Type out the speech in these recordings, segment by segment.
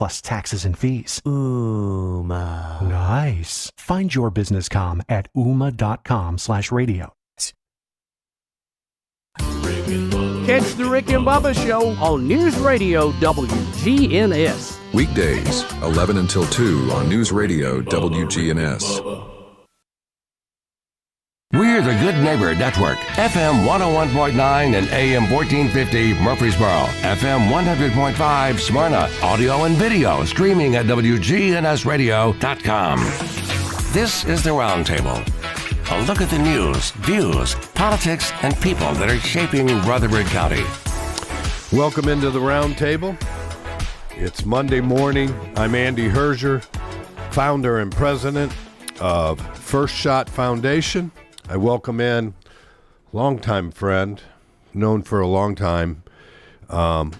plus taxes and fees. Ooma. Nice. Find your business comm at ooma.com/radio. Catch the Rick and Bubba Show on News Radio WGNS. Weekdays, 11 until 2 on News Radio WGNS. We're the Good Neighbor Network, FM 101.9 and AM 1450 Murfreesboro, FM 100.5 Smyrna, audio and video streaming at wgnsradio.com. This is the Roundtable. A look at the news, views, politics, and people that are shaping Rutherford County. Welcome into the Roundtable. It's Monday morning. I'm Andy Herger, founder and president of First Shot Foundation. I welcome in longtime friend, known for a long time. And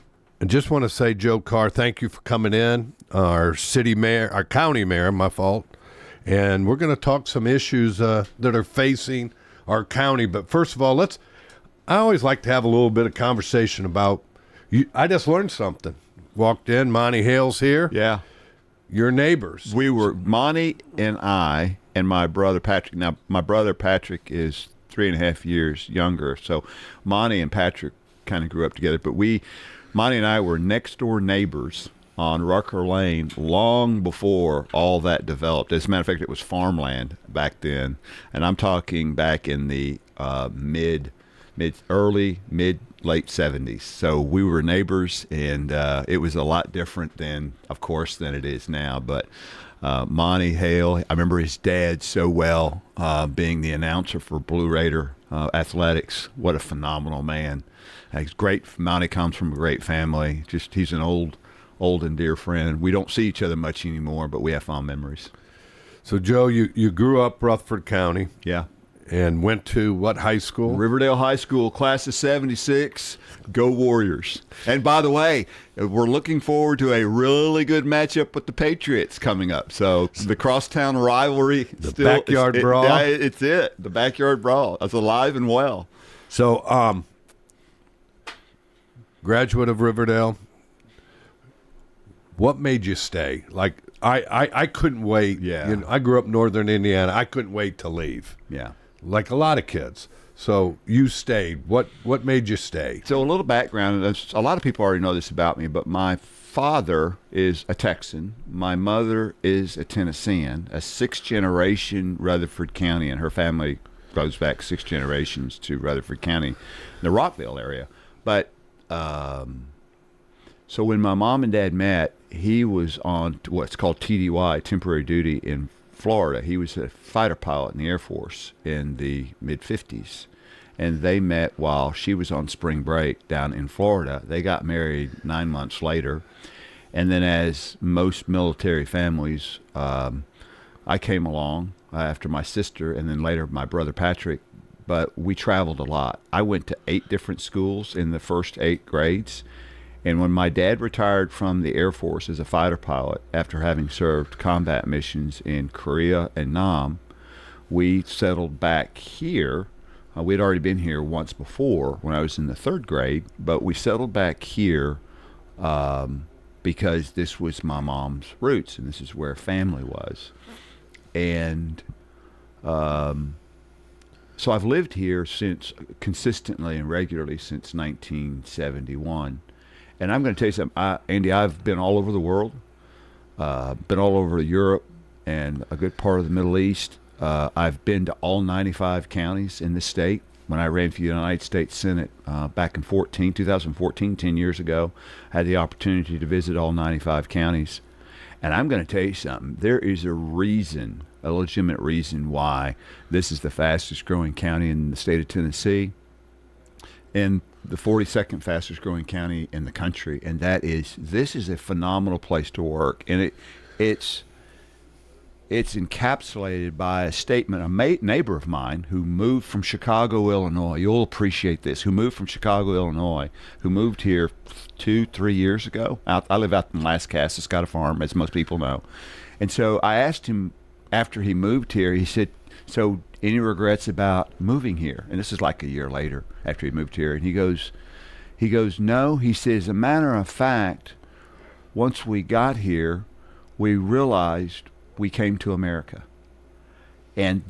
just want to say, Joe Carr, thank you for coming in. Our city mayor, our county mayor, my fault. And we're going to talk some issues that are facing our county. But first of all, I always like to have a little bit of conversation about, I just learned something. Walked in, Monty Hale's here. Yeah. Your neighbors. We were, Monty and I and my brother Patrick. Now, my brother Patrick is 3.5 years younger. So Monty and Patrick kind of grew up together. But Monty and I were next door neighbors on Rucker Lane long before all that developed. As a matter of fact, it was farmland back then. And I'm talking back in the late 70s. So we were neighbors, and it was a lot different then, of course, than it is now. But Monty Hale, I remember his dad so well, being the announcer for Blue Raider Athletics. What a phenomenal man. He's great. Monty comes from a great family. He's an old and dear friend. We don't see each other much anymore, but we have fond memories. So, Joe, you grew up Rutherford County. Yeah. And went to what high school? Riverdale High School, class of 76. Go Warriors. And by the way, we're looking forward to a really good matchup with the Patriots coming up. So the crosstown rivalry. The backyard brawl. It's it. The backyard brawl. It's alive and well. So, graduate of Riverdale. What made you stay? Like, I couldn't wait. Yeah. I grew up in northern Indiana. I couldn't wait to leave. Yeah. Like a lot of kids. So you stayed. What made you stay? So a little background. A lot of people already know this about me, but my father is a Texan. My mother is a Tennessean, a sixth-generation Rutherford County, and her family goes back 6 generations to Rutherford County, the Rockville area. But so when my mom and dad met, he was on what's called TDY, temporary duty in Florida. He was a fighter pilot in the Air Force in the mid-50s. And they met while she was on spring break down in Florida. They got married 9 months later. And then, as most military families, I came along after my sister and then later my brother Patrick. But we traveled a lot. I went to 8 different schools in the first 8 grades. And when my dad retired from the Air Force as a fighter pilot after having served combat missions in Korea and Nam, we settled back here. We'd already been here once before when I was in the 3rd grade, but we settled back here because this was my mom's roots, and this is where family was. And so I've lived here consistently and regularly since 1971. And I'm going to tell you something, Andy, I've been all over the world, been all over Europe and a good part of the Middle East. I've been to all 95 counties in the state. When I ran for the United States Senate back in 2014, 10 years ago, I had the opportunity to visit all 95 counties. And I'm going to tell you something, there is a legitimate reason why this is the fastest growing county in the state of Tennessee. And the 42nd fastest growing county in the country, and this is a phenomenal place to work, and it's encapsulated by a statement. A neighbor of mine who moved from Chicago, Illinois, you'll appreciate this, who moved here 2-3 years ago. I live out in Lascassas, got a farm, as most people know. And so I asked him after he moved here, he said, so any regrets about moving here? And this is like a year later after he moved here. And he goes, no. He says, as a matter of fact, once we got here, we realized we came to America. And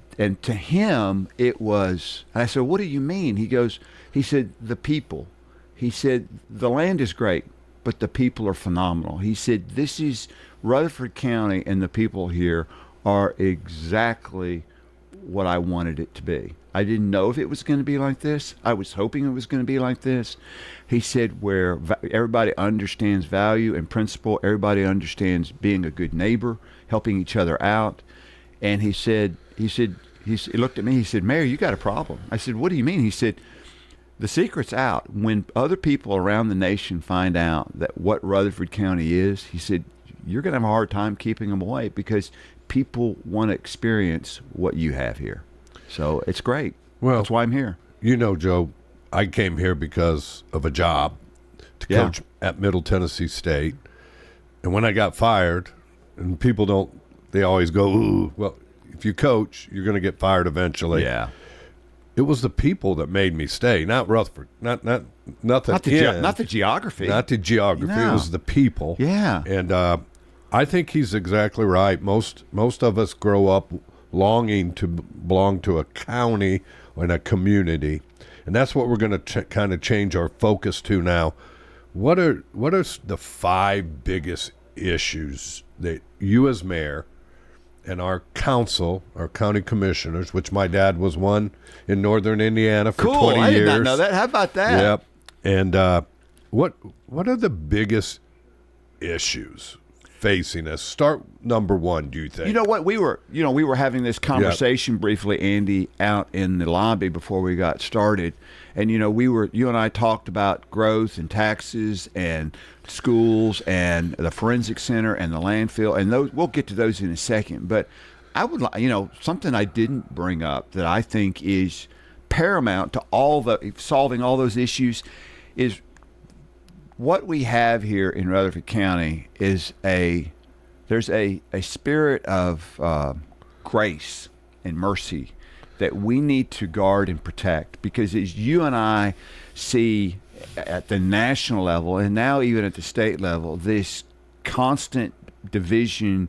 to him, it was, and I said, what do you mean? He said, the people. He said, the land is great, but the people are phenomenal. He said, this is Rutherford County, and the people here are exactly what I wanted it to be. I didn't know if it was going to be like this. I was hoping it was going to be like this. He said, where everybody understands value and principle, everybody understands being a good neighbor, helping each other out. And he looked at me, he said, Mayor, you got a problem. I said, what do you mean? He said, the secret's out. When other people around the nation find out that what Rutherford County is, he said, you're going to have a hard time keeping them away because people want to experience what you have here. So it's great. Well, that's why I'm here. You know, Joe, I came here because of a job to coach at Middle Tennessee State. And when I got fired, and people they always go, ooh, well, if you coach, you're going to get fired eventually. Yeah. It was the people that made me stay, not Rutherford, not the geography. Not the geography. No. It was the people. Yeah. And I think he's exactly right. Most of us grow up longing to belong to a county and a community, and that's what we're going to kind of change our focus to now. What are the 5 biggest issues that you as mayor and our council, our county commissioners, which my dad was one in northern Indiana for 20 years. I did not know that. How about that? Yep. And what are the biggest issues facing us? Start number 1, do you think? You know what? We were having this conversation briefly, Andy, out in the lobby before we got started. And you and I talked about growth and taxes and schools and the forensic center and the landfill, and those, we'll get to those in a second. But I would like, something I didn't bring up that I think is paramount to solving all those issues is what we have here in Rutherford County is there's a spirit of grace and mercy that we need to guard and protect, because as you and I see at the national level and now even at the state level, this constant division,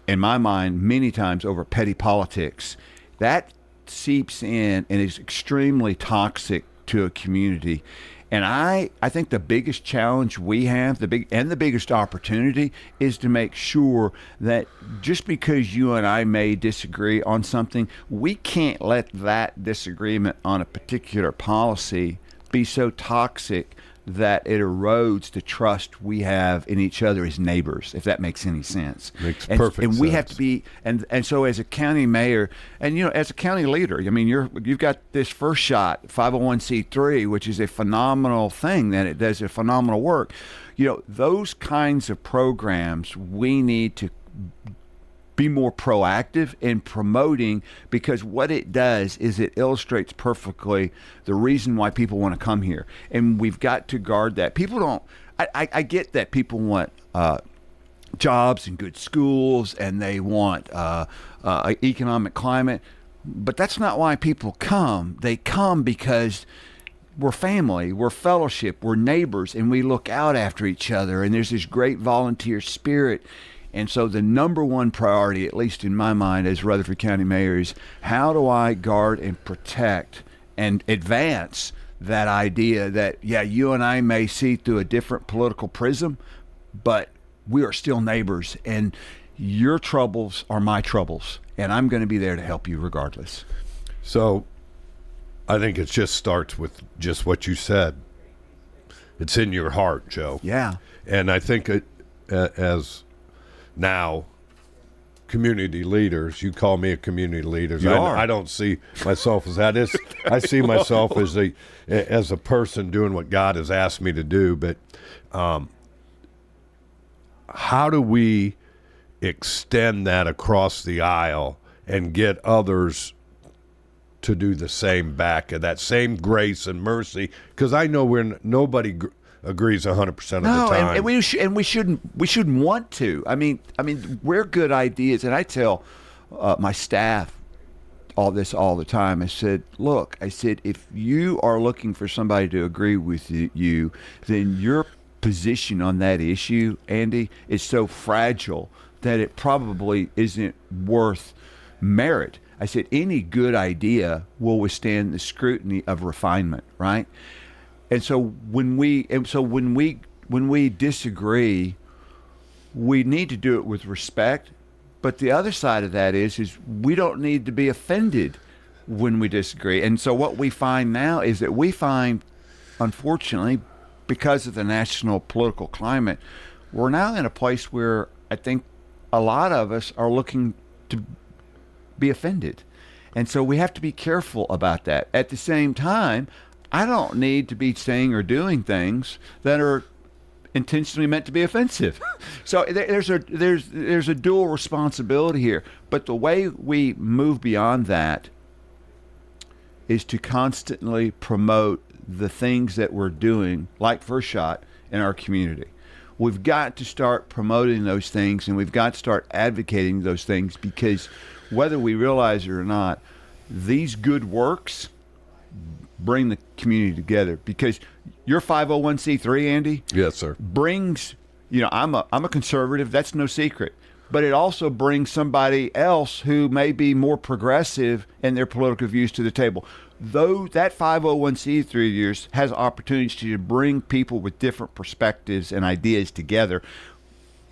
in my mind, many times over petty politics, that seeps in and is extremely toxic to a community. And I think the biggest challenge we have, the biggest opportunity, is to make sure that just because you and I may disagree on something, we can't let that disagreement on a particular policy be so toxic that it erodes the trust we have in each other as neighbors, if that makes any sense. Makes perfect sense. And we have to be, and so as a county mayor, and as a county leader, I mean, you've got this First Shot 501c3, which is a phenomenal thing, that it does a phenomenal work. Those kinds of programs we need to be more proactive in promoting, because what it does is it illustrates perfectly the reason why people want to come here. And we've got to guard that. People don't, I get that people want jobs and good schools, and they want economic climate, but that's not why people come. They come because we're family, we're fellowship, we're neighbors, and we look out after each other, and there's this great volunteer spirit. And so the number one priority, at least in my mind as Rutherford County Mayor, is how do I guard and protect and advance that idea that, you and I may see through a different political prism, but we are still neighbors, and your troubles are my troubles, and I'm going to be there to help you regardless. So I think it just starts with just what you said. It's in your heart, Joe. Yeah. And I think as now community leaders, you call me a community leader. I don't see myself as that. I see myself as a person doing what God has asked me to do. But how do we extend that across the aisle and get others to do the same back, and that same grace and mercy? Because I know nobody agrees 100% of the time. And we shouldn't want to. I mean, we're good ideas, and I tell my staff all the time. I said, look, if you are looking for somebody to agree with you, then you're position on that issue, Andy, is so fragile that it probably isn't worth merit. I said any good idea will withstand the scrutiny of refinement, right? And so when we disagree, we need to do it with respect. But the other side of that is we don't need to be offended when we disagree. And so what we find now is that we find, unfortunately, because of the national political climate, we're now in a place where I think a lot of us are looking to be offended. And so we have to be careful about that. At the same time, I don't need to be saying or doing things that are intentionally meant to be offensive. So there's a dual responsibility here. But the way we move beyond that is to constantly promote the things that we're doing, like First Shot, in our community. We've got to start promoting those things, and we've got to start advocating those things, because whether we realize it or not, these good works bring the community together. Because your 501c3, Andy, Yes, sir. brings, I'm a conservative, that's no secret, but it also brings somebody else who may be more progressive in their political views to the table. Though that 501c3 of yours has opportunities to bring people with different perspectives and ideas together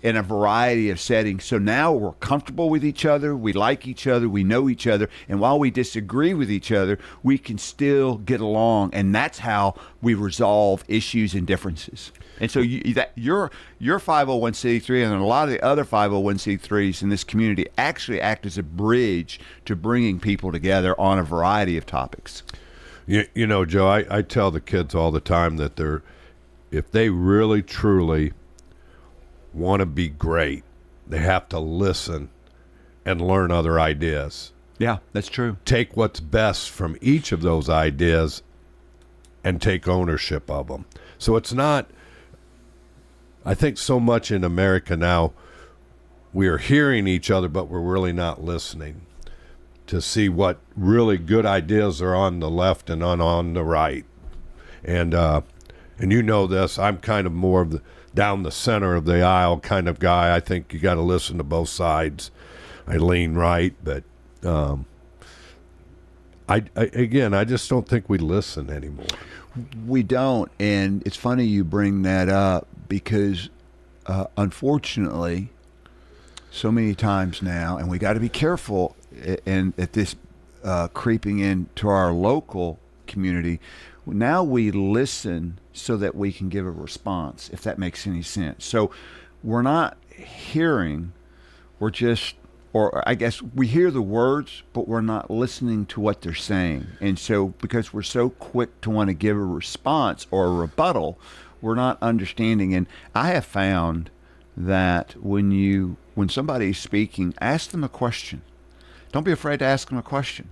in a variety of settings. So now we're comfortable with each other, we like each other, we know each other, and while we disagree with each other, we can still get along, and that's how we resolve issues and differences. And so your 501c3 and a lot of the other 501c3s in this community actually act as a bridge to bringing people together on a variety of topics. You know, Joe, I tell the kids all the time that if they really, truly want to be great, they have to listen and learn other ideas. Yeah, that's true. Take what's best from each of those ideas and take ownership of them. So it's not, I think so much in America now, we are hearing each other, but we're really not listening to see what really good ideas are on the left and on the right. And you know this, I'm kind of more of the down the center of the aisle kind of guy. I think you got to listen to both sides. I lean right, but I just don't think we listen anymore. We don't, and it's funny you bring that up, because unfortunately, so many times now, and we got to be careful, and at this creeping into our local community, now we listen so that we can give a response, if that makes any sense. So we're not hearing, or I guess we hear the words, but we're not listening to what they're saying. And so because we're so quick to want to give a response or a rebuttal, we're not understanding. And I have found that when somebody's speaking, ask them a question. Don't be afraid to ask them a question.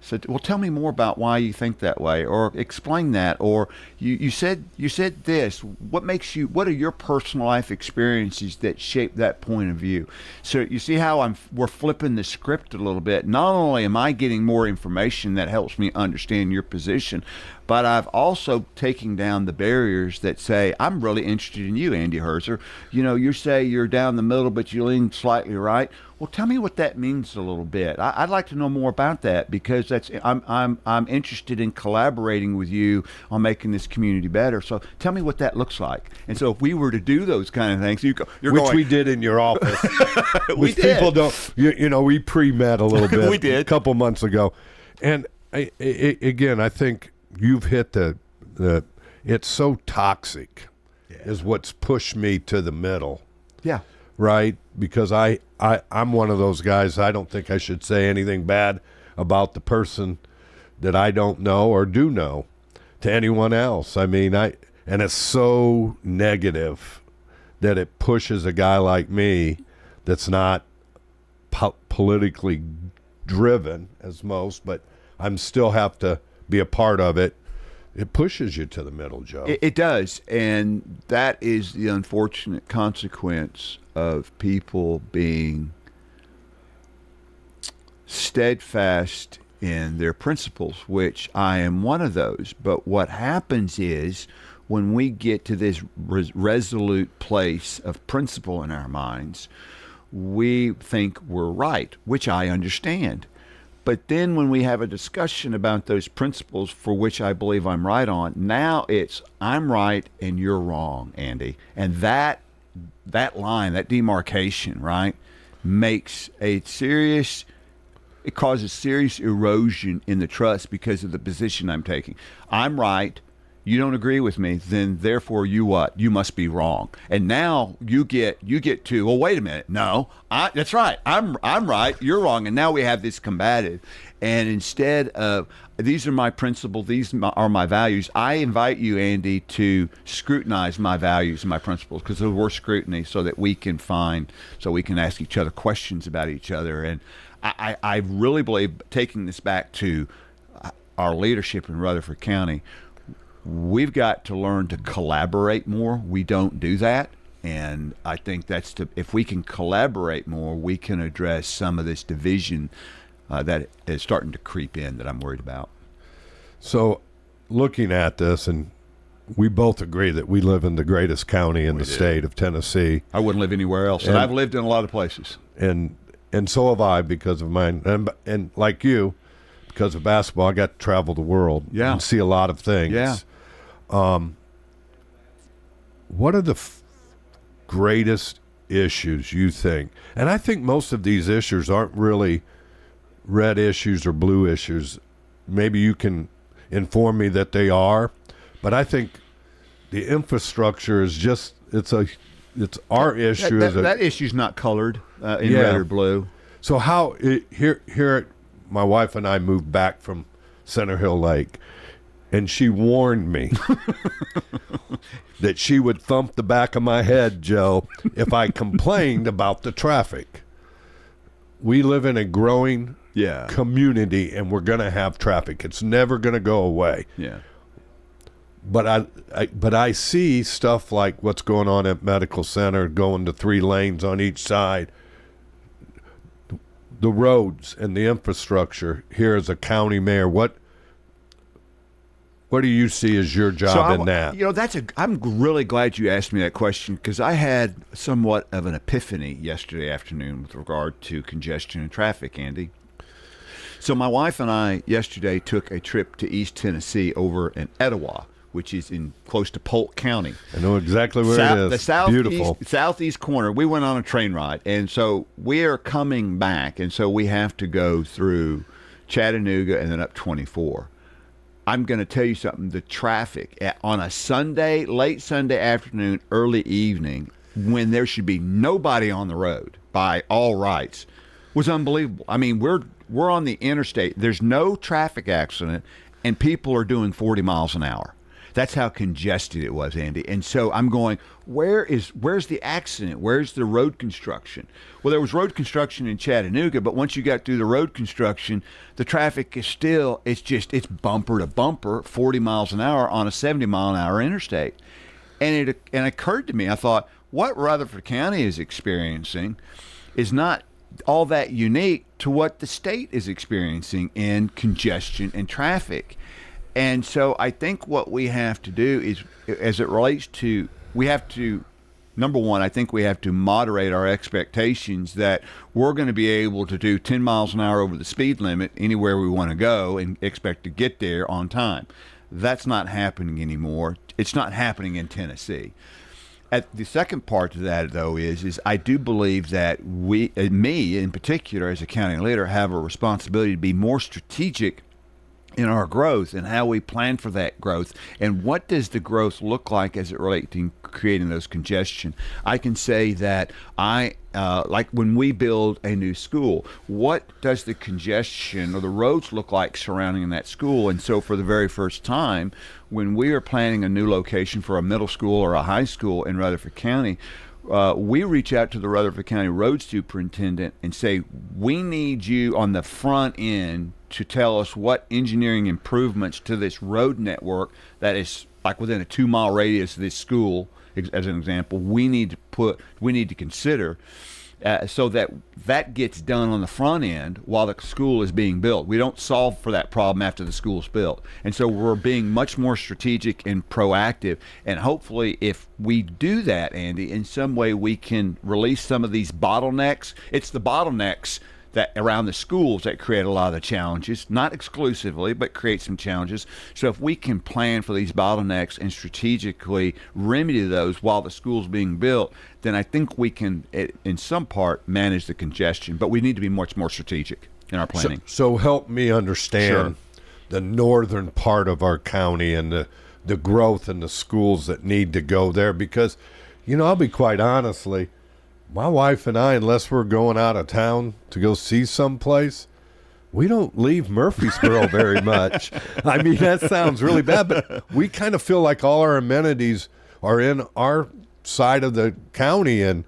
So, well, tell me more about why you think that way, or explain that, or you said this. What are your personal life experiences that shape that point of view? So you see how we're flipping the script a little bit. Not only am I getting more information that helps me understand your position, but I've also taken down the barriers that say, I'm really interested in you, Andy Herzer. You say you're down the middle, but you lean slightly right. Well, tell me what that means a little bit. I'd like to know more about that, because I'm interested in collaborating with you on making this community better. So tell me what that looks like. And so if we were to do those kind of things, which we did in your office. We did. People don't, we pre-met a little bit. We did. A couple months ago. And again, I think you've hit the it's so toxic is what's pushed me to the middle. Yeah. Right? Because I'm one of those guys, I don't think I should say anything bad about the person that I don't know or do know to anyone else. I mean, and it's so negative that it pushes a guy like me that's not politically driven as most, but I'm still have to be a part of it. It pushes you to the middle, Joe. It does, and that is the unfortunate consequence of people being steadfast in their principles, which I am one of those. But what happens is when we get to this resolute place of principle in our minds, we think we're right, which I understand. But then when we have a discussion about those principles for which I believe I'm right on, now it's I'm right and you're wrong, Andy. And that line, that demarcation, right, makes it causes serious erosion in the trust because of the position I'm taking. I'm right. You don't agree with me, then therefore you what? You must be wrong. And now you get to, well, wait a minute. No, that's right. I'm right. You're wrong. And now we have this combative. And instead of, these are my principles, these are my values, I invite you, Andy, to scrutinize my values and my principles because they're worth scrutiny so that we can ask each other questions about each other. And I really believe, taking this back to our leadership in Rutherford County, we've got to learn to collaborate more. We don't do that. And I think if we can collaborate more, we can address some of this division that is starting to creep in that I'm worried about. So looking at this, and we both agree that we live in the greatest county in the state of Tennessee. I wouldn't live anywhere else. And I've lived in a lot of places. And so have I because of mine. And like you, because of basketball, I got to travel the world and see a lot of things. Yeah. What are the greatest issues you think? And I think most of these issues aren't really red issues or blue issues. Maybe you can inform me that they are, but I think the infrastructure is just it's our issue. That issue's not colored in red or blue. So here my wife and I moved back from Center Hill Lake, and she warned me that she would thump the back of my head, Joe, if I complained about the traffic. We live in a growing community, and we're going to have traffic. It's never going to go away. Yeah. But I see stuff like what's going on at Medical Center, going to 3 lanes on each side. The roads and the infrastructure here as a county mayor, what do you see as your job in that? I'm really glad you asked me that question because I had somewhat of an epiphany yesterday afternoon with regard to congestion and traffic, Andy. So my wife and I yesterday took a trip to East Tennessee over in Etowah, which is in close to Polk County. I know exactly where it is. The southeast corner. We went on a train ride, and so we are coming back, and so we have to go through Chattanooga and then up 24. I'm going to tell you something. The traffic on a Sunday, late Sunday afternoon, early evening, when there should be nobody on the road by all rights, was unbelievable. I mean, we're on the interstate. There's no traffic accident, and people are doing 40 miles an hour. That's how congested it was, Andy. And so I'm going, where's the accident? Where's the road construction? Well, there was road construction in Chattanooga, but once you got through the road construction, the traffic is still, it's bumper to bumper, 40 miles an hour on a 70 mile an hour interstate. And it occurred to me, I thought, what Rutherford County is experiencing is not all that unique to what the state is experiencing in congestion and traffic. And so I think what we have to do is, as it relates to, number one, I think we have to moderate our expectations that we're going to be able to do 10 miles an hour over the speed limit anywhere we want to go and expect to get there on time. That's not happening anymore. It's not happening in Tennessee. The second part to that, though, is I do believe that me in particular, as a county leader, have a responsibility to be more strategic in our growth and how we plan for that growth and what does the growth look like as it relates to creating those congestion. I can say that like when we build a new school, what does the congestion or the roads look like surrounding that school? And so for the very first time, when we are planning a new location for a middle school or a high school in Rutherford County, we reach out to the Rutherford County Road Superintendent and say, we need you on the front end to tell us what engineering improvements to this road network that is like within a 2-mile radius of this school, as an example, we need to consider. so that gets done on the front end while the school is being built. We don't solve for that problem after the school's built. And so we're being much more strategic and proactive. And hopefully if we do that, Andy, in some way we can release some of these bottlenecks. It's the bottlenecks that around the schools that create a lot of the challenges, not exclusively, but create some challenges. So if we can plan for these bottlenecks and strategically remedy those while the school's being built, then I think we can, in some part, manage the congestion. But we need to be much more strategic in our planning. So help me understand the northern part of our county and the growth and the schools that need to go there. Because, I'll be quite honestly, my wife and I, unless we're going out of town to go see someplace, we don't leave Murfreesboro very much. I mean, that sounds really bad, but we kind of feel like all our amenities are in our side of the county, and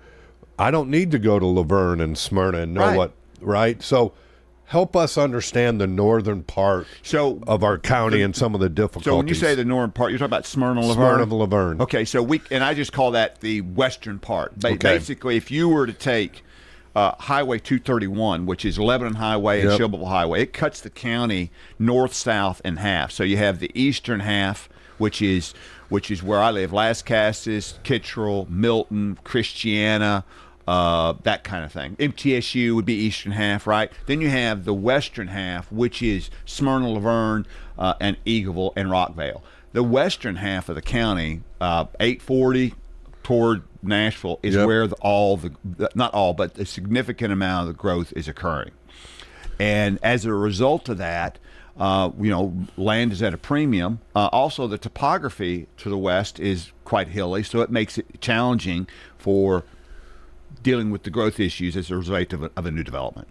I don't need to go to Laverne and Smyrna and know right? So help us understand the northern part of our county and some of the difficulties. So when you say the northern part, you're talking about Smyrna and Laverne? Smyrna and Laverne. Okay, so and I just call that the western part. Basically, if you were to take Highway 231, which is Lebanon Highway and Shelbyville Highway, it cuts the county north-south in half. So you have the eastern half, which is where I live, Las Casas, Kittrell, Milton, Christiana, that kind of thing. MTSU would be eastern half, right? Then you have the western half, which is Smyrna, Laverne, and Eagleville and Rockvale. The western half of the county, 840 toward Nashville, is where not all, but a significant amount of the growth is occurring. And as a result of that, land is at a premium. Also, the topography to the west is quite hilly, so it makes it challenging for dealing with the growth issues as a result of a new development.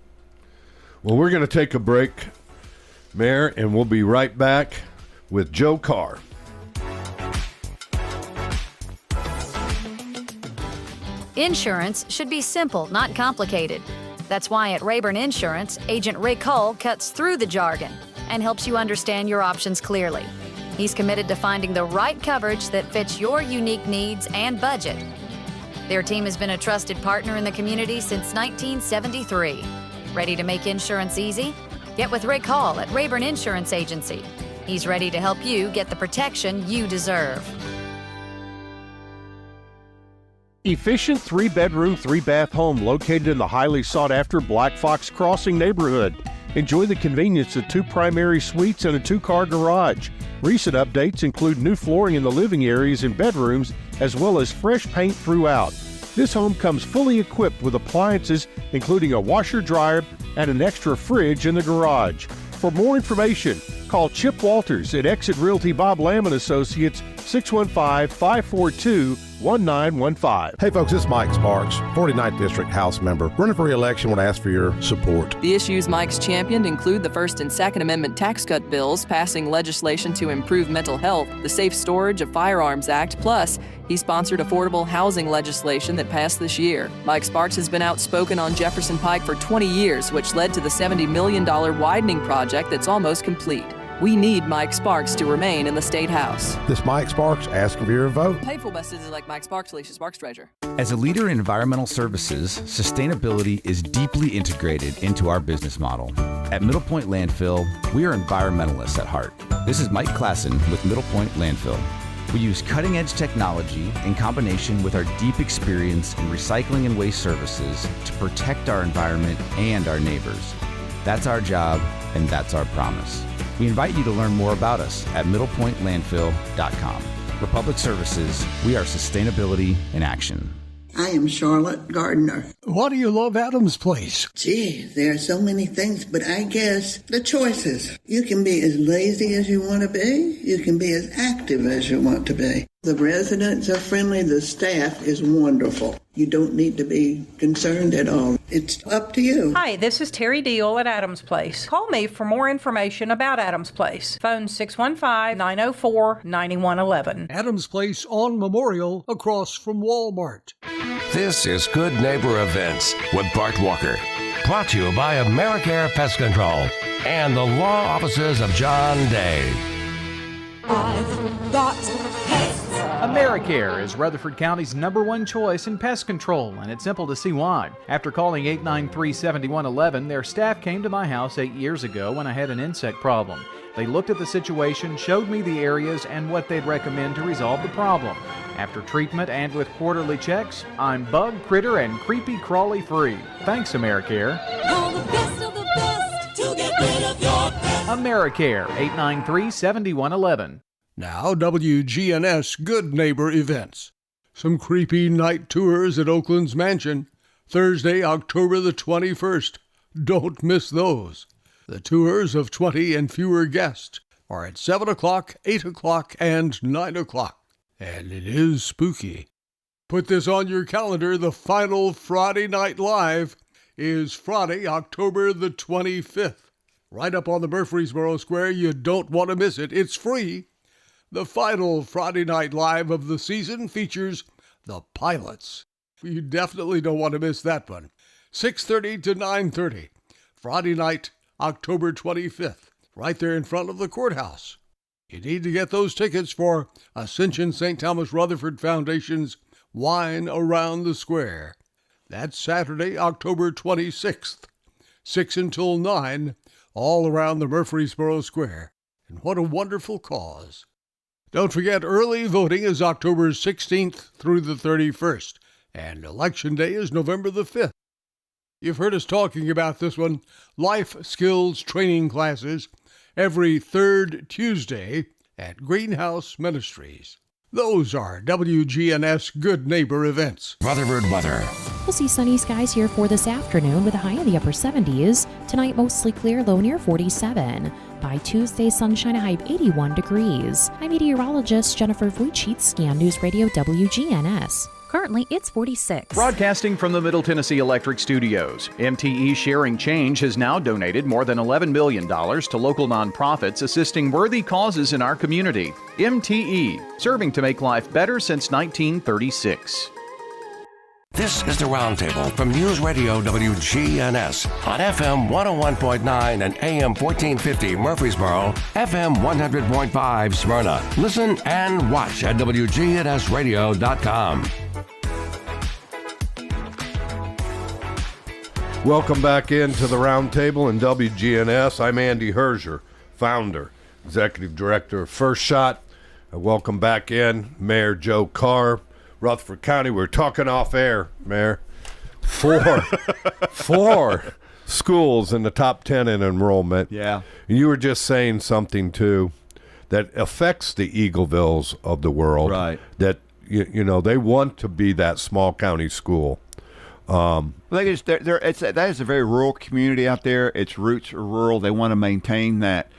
Well, we're going to take a break, Mayor, and we'll be right back with Joe Carr. Insurance should be simple, not complicated. That's why at Rayburn Insurance, Agent Rick Hull cuts through the jargon and helps you understand your options clearly. He's committed to finding the right coverage that fits your unique needs and budget. Their team has been a trusted partner in the community since 1973. Ready to make insurance easy? Get with Rick Hall at Rayburn Insurance Agency. He's ready to help you get the protection you deserve. Efficient 3-bedroom, 3-bath home located in the highly sought-after Black Fox Crossing neighborhood. Enjoy the convenience of 2 primary suites and a 2-car garage. Recent updates include new flooring in the living areas and bedrooms, as well as fresh paint throughout. This home comes fully equipped with appliances, including a washer-dryer and an extra fridge in the garage. For more information, call Chip Walters at Exit Realty Bob Lamb & Associates, 615-542-1915. Hey folks, this is Mike Sparks, 49th District House member. Running for re-election, would ask for your support. The issues Mike's championed include the First and Second Amendment tax cut bills, passing legislation to improve mental health, the Safe Storage of Firearms Act, plus he sponsored affordable housing legislation that passed this year. Mike Sparks has been outspoken on Jefferson Pike for 20 years, which led to the $70 million widening project that's almost complete. We need Mike Sparks to remain in the State House. This Mike Sparks asking for your vote. Paid for by citizens like Mike Sparks, Alicia Sparks Treasurer. As a leader in environmental services, sustainability is deeply integrated into our business model. At Middle Point Landfill, we are environmentalists at heart. This is Mike Klassen with Middle Point Landfill. We use cutting-edge technology in combination with our deep experience in recycling and waste services to protect our environment and our neighbors. That's our job, and that's our promise. We invite you to learn more about us at middlepointlandfill.com. For Public Services, we are sustainability in action. I am Charlotte Gardner. Why do you love Adams Place? Gee, there are so many things, but I guess the choices. You can be as lazy as you want to be. You can be as active as you want to be. The residents are friendly. The staff is wonderful. You don't need to be concerned at all. It's up to you. Hi, this is Terry Deal at Adams Place. Call me for more information about Adams Place. Phone 615-904-9111. Adams Place on Memorial, across from Walmart. This is Good Neighbor Events with Bart Walker. Brought to you by AmeriCare Pest Control and the law offices of John Day. I've got pests. AmeriCare is Rutherford County's #1 choice in pest control, and it's simple to see why. After calling 893-7111, their staff came to my house 8 years ago when I had an insect problem. They looked at the situation, showed me the areas and what they'd recommend to resolve the problem. After treatment and with quarterly checks, I'm bug, critter, and creepy crawly free. Thanks, AmeriCare. Call the best of the best to get rid of your pest. AmeriCare, 893-7111. Now, WGNS Good Neighbor Events. Some creepy night tours at Oakland's Mansion, Thursday, October the 21st. Don't miss those. The tours of 20 and fewer guests are at 7 o'clock, 8 o'clock, and 9 o'clock. And it is spooky. Put this on your calendar. The final Friday Night Live is Friday, October the 25th. Right up on the Murfreesboro Square. You don't want to miss it. It's free. The final Friday Night Live of the season features the Pilots. You definitely don't want to miss that one. 6:30 to 9:30. Friday night, October 25th. Right there in front of the courthouse. You need to get those tickets for Ascension St. Thomas Rutherford Foundation's Wine Around the Square. That's Saturday, October 26th. 6 until 9, all around the Murfreesboro Square. And what a wonderful cause. Don't forget, early voting is October 16th through the 31st, and Election Day is November the 5th. You've heard us talking about this one, life skills training classes, every third Tuesday at Greenhouse Ministries. Those are WGNS Good Neighbor events. Rutherford weather. We'll see sunny skies here for this afternoon with a high in the upper 70s. Tonight, mostly clear, low near 47. By Tuesday, sunshine, a high of 81 degrees. I'm meteorologist Jennifer Vujicic, Scan News Radio WGNS. Currently, it's 46. Broadcasting from the Middle Tennessee Electric Studios, MTE Sharing Change has now donated more than $11 million to local nonprofits assisting worthy causes in our community. MTE, serving to make life better since 1936. This is the Roundtable from News Radio WGNS on FM 101.9 and AM 1450 Murfreesboro, FM 100.5 Smyrna. Listen and watch at wgnsradio.com. Welcome back into the Roundtable in WGNS. I'm Andy Herzier, founder, executive director of First Shot. Welcome back in, Mayor Joe Carr, Rutherford County. We're talking off air, Mayor. Four schools in the top 10 in enrollment. Yeah. You were just saying something, too, that affects the Eaglevilles of the world. Right. That, you know, they want to be that small county school. That is a very rural community out there. Its roots are rural. They want to maintain that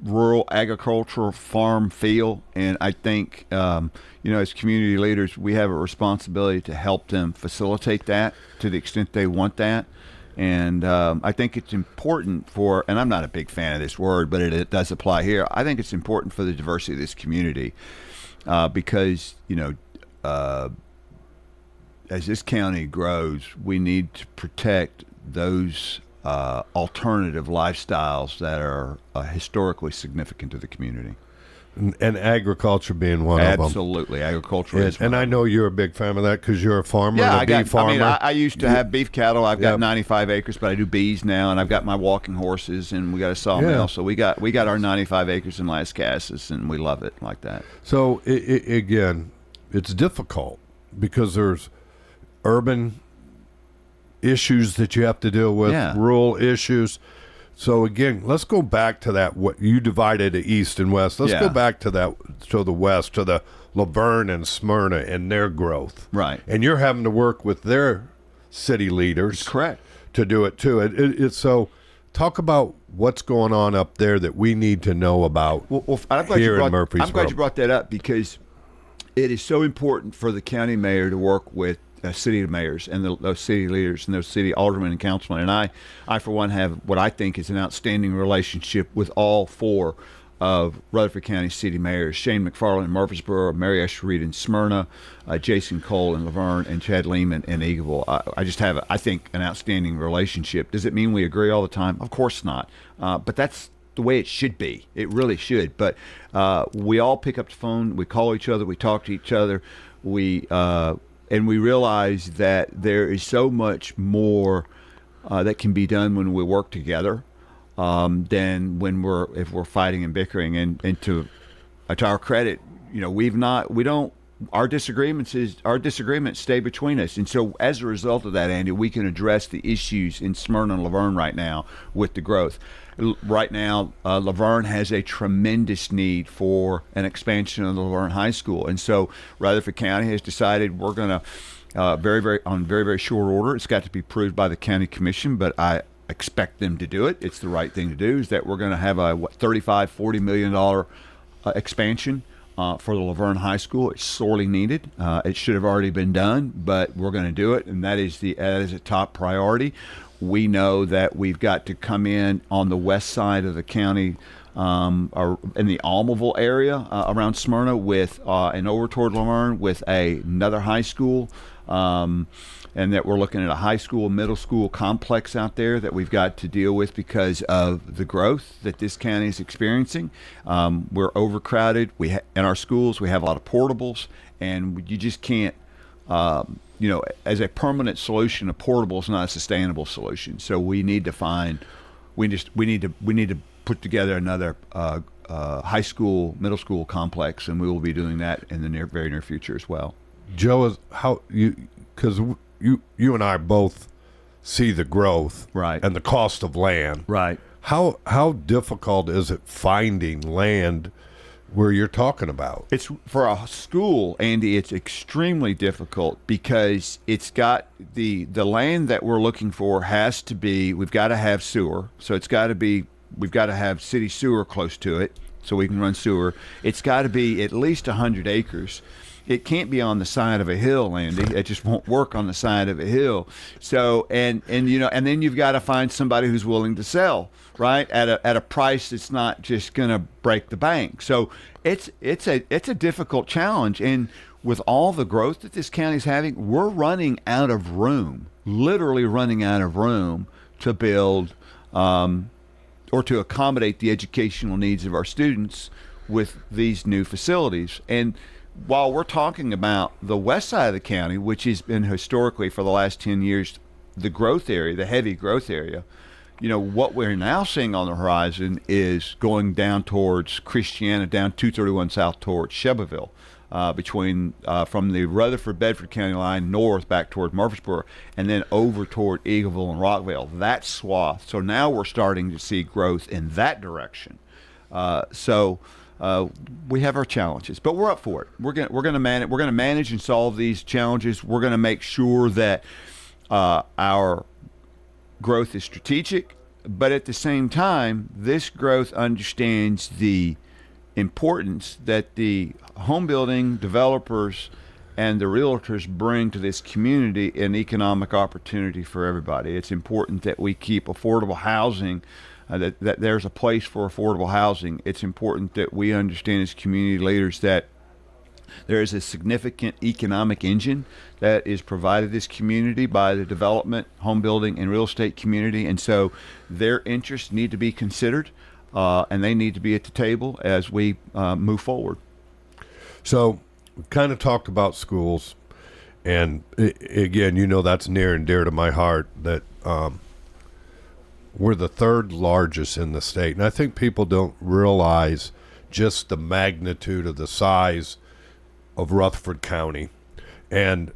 rural agricultural farm feel, and I think as community leaders, we have a responsibility to help them facilitate that to the extent they want that. And I think it's important for, and I'm not a big fan of this word, but it does apply here. I think it's important for the diversity of this community because as this county grows, we need to protect those alternative lifestyles that are historically significant to the community. And agriculture being one of them. Absolutely. Agriculture is one. And I know you're a big fan of that because you're a farmer, a beef farmer. I used to have beef cattle. I've got 95 acres, but I do bees now, and I've got my walking horses, and we got a sawmill. Yeah. So we got our 95 acres in Las Casas, and we love it like that. So, again, it's difficult because there's urban issues that you have to deal with, rural issues. So again, let's go back to that. What you divided the east and west. Let's go back to that, to the west, to the Laverne and Smyrna and their growth. Right. And you're having to work with their city leaders. That's correct. To do it too. It's so. Talk about what's going on up there that we need to know about here in Murfreesboro. I'm glad you brought that up because it is so important for the county mayor to work with city mayors and those city leaders and those city aldermen and councilmen. And I, for one, have what I think is an outstanding relationship with all four of Rutherford County city mayors: Shane McFarland in Murfreesboro, Mary Asher Reed in Smyrna, Jason Cole in Laverne, and Chad Lehman in Eagleville. I just have, I think, an outstanding relationship. Does it mean we agree all the time? Of course not. But that's the way it should be. It really should. But we all pick up the phone, we call each other, we talk to each other, and we realize that there is so much more that can be done when we work together than when if we're fighting and bickering. And to our credit, our disagreements stay between us. And so as a result of that, Andy, we can address the issues in Smyrna and Laverne right now with the growth. Right now, Laverne has a tremendous need for an expansion of the Laverne High School. And so Rutherford County has decided we're going to, very short order, it's got to be approved by the county commission, but I expect them to do it. It's the right thing to do, is that we're going to have a $35-40 million expansion for the Laverne High School. It's sorely needed. It should have already been done, but we're going to do it, and that is a top priority. We know that we've got to come in on the west side of the county, or in the Almaville area around Smyrna, and over toward Laverne with another high school, and that we're looking at a high school, middle school complex out there that we've got to deal with because of the growth that this county is experiencing. We're overcrowded. In our schools, we have a lot of portables, and you just can't, as a permanent solution, a portable is not a sustainable solution. So we need to put together another high school, middle school complex, and we will be doing that in the very near future as well. Joe, because you and I both see the growth, right, and the cost of land, right. How difficult is it finding land where you're talking about? It's for a school, Andy. It's extremely difficult because it's got the land that we're looking for has to be. We've got to have sewer, so it's got to be. We've got to have city sewer close to it, so we can run sewer. It's got to be at least 100 acres. It can't be on the side of a hill, Andy. It just won't work on the side of a hill. So and then you've got to find somebody who's willing to sell, right, at a price that's not just going to break the bank. So it's a difficult challenge. And with all the growth that this county's having, we're running out of room, literally running out of room to build or to accommodate the educational needs of our students with these new facilities. And while we're talking about the west side of the county, which has been historically for the last 10 years the growth area, the heavy growth area, what we're now seeing on the horizon is going down towards Christiana, down 231 south towards Shelbyville, from the Rutherford-Bedford County line north back toward Murfreesboro, and then over toward Eagleville and Rockville. That swath. So now we're starting to see growth in that direction. We have our challenges, but we're up for it. We're going to manage and solve these challenges. We're going to make sure that our growth is strategic, but at the same time, this growth understands the importance that the home building developers and the realtors bring to this community an economic opportunity for everybody. It's important that we keep affordable housing. That there's a place for affordable housing. It's important that we understand as community leaders that there is a significant economic engine that is provided this community by the development, home building, and real estate community. And so their interests need to be considered, and they need to be at the table as we move forward. So we kind of talked about schools, and again, that's near and dear to my heart, that we're the third largest in the state. And I think people don't realize just the magnitude of the size of Rutherford County and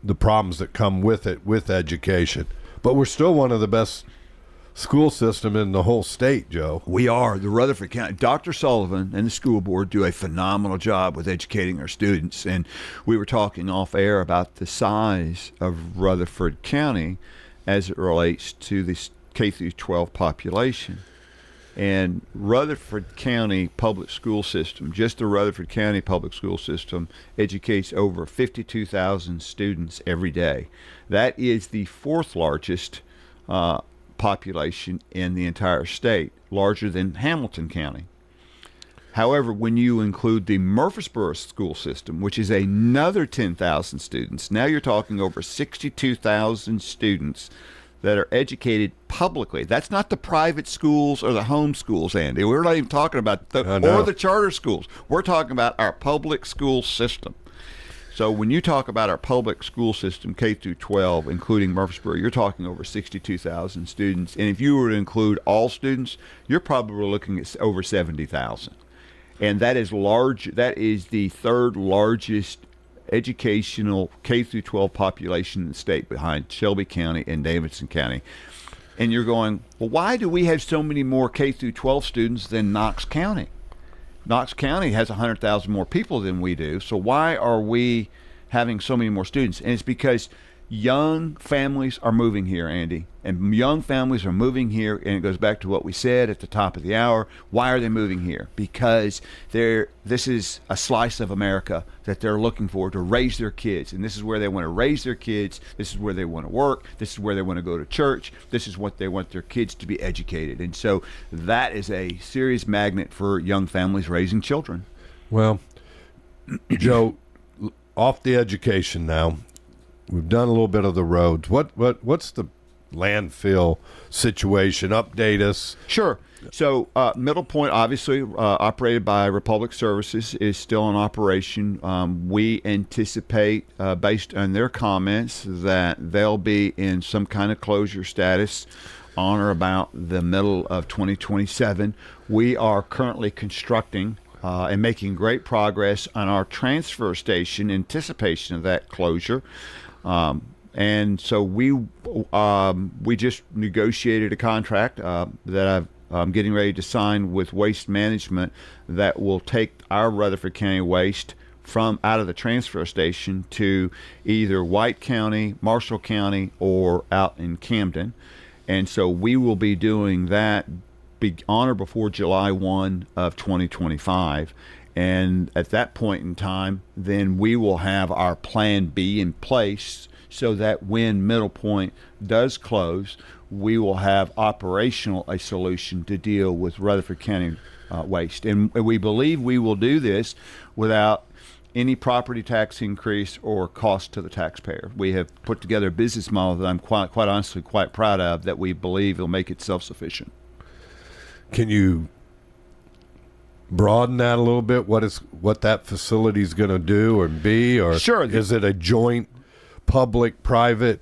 the problems that come with it, with education. But we're still one of the best school system in the whole state, Joe. We are. The Rutherford County, Dr. Sullivan and the school board do a phenomenal job with educating our students. And we were talking off air about the size of Rutherford County as it relates to the K through 12 population. And Rutherford County public school system, just the Rutherford County public school system, educates over 52,000 students every day. That is the fourth largest population in the entire state, larger than Hamilton County. However, when you include the Murfreesboro school system, which is another 10,000 students, now you're talking over 62,000 students that are educated publicly. That's not the private schools or the home schools, Andy. We're not even talking about or the charter schools. We're talking about our public school system. So when you talk about our public school system, K through 12, including Murfreesboro, you're talking over 62,000 students. And if you were to include all students, you're probably looking at over 70,000. And that is large. That is the third largest educational K through 12 population in the state, behind Shelby County and Davidson County. And you're going, well, why do we have so many more K through 12 students than Knox County? Knox County has 100,000 more people than we do. So why are we having so many more students? And it's because young families are moving here, Andy. And young families are moving here, and it goes back to what we said at the top of the hour. Why are they moving here? Because this is a slice of America that they're looking for to raise their kids. And this is where they want to raise their kids. This is where they want to work. This is where they want to go to church. This is what they want their kids to be educated. And so that is a serious magnet for young families raising children. Well, Joe, off the education now. We've done a little bit of the roads. What's the landfill situation? Update us. Sure. So Middle Point, obviously operated by Republic Services, is still in operation. We anticipate, based on their comments, that they'll be in some kind of closure status on or about the middle of 2027. We are currently constructing and making great progress on our transfer station in anticipation of that closure. And so we just negotiated a contract that I'm getting ready to sign with Waste Management that will take our Rutherford County waste from out of the transfer station to either White County, Marshall County, or out in Camden. And so we will be doing that on or before July 1 of 2025. And at that point in time, then we will have our plan B in place so that when Middle Point does close, we will have operational a solution to deal with Rutherford County waste. And we believe we will do this without any property tax increase or cost to the taxpayer. We have put together a business model that I'm quite honestly quite proud of, that we believe will make it self-sufficient. Can you broaden that a little bit? What that facility is going to do or be, or sure. Is it a joint public-private?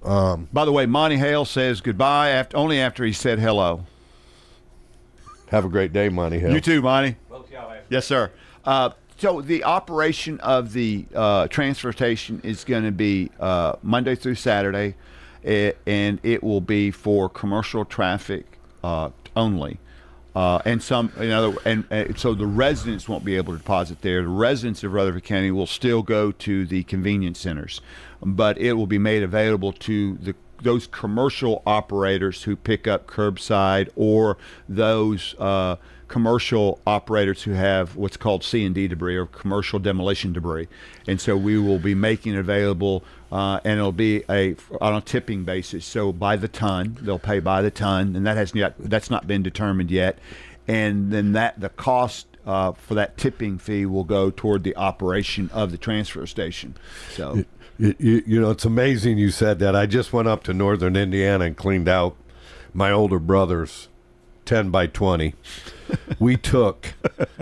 By the way, Monty Hale says goodbye only after he said hello. Have a great day, Monty Hale. You too, Monty. Yes, sir. So the operation of the transfer station is going to be Monday through Saturday, and it will be for commercial traffic only. And so the residents won't be able to deposit there. The residents of Rutherford County will still go to the convenience centers, but it will be made available to those commercial operators who pick up curbside, or those commercial operators who have what's called C&D debris, or commercial demolition debris. And so we will be making it available, and it'll be on a tipping basis. So by the ton, they'll pay by the ton, and that's not been determined yet. And then the cost for that tipping fee will go toward the operation of the transfer station. So you know, it's amazing you said that. I just went up to northern Indiana and cleaned out my older brother's 10 by 20. We took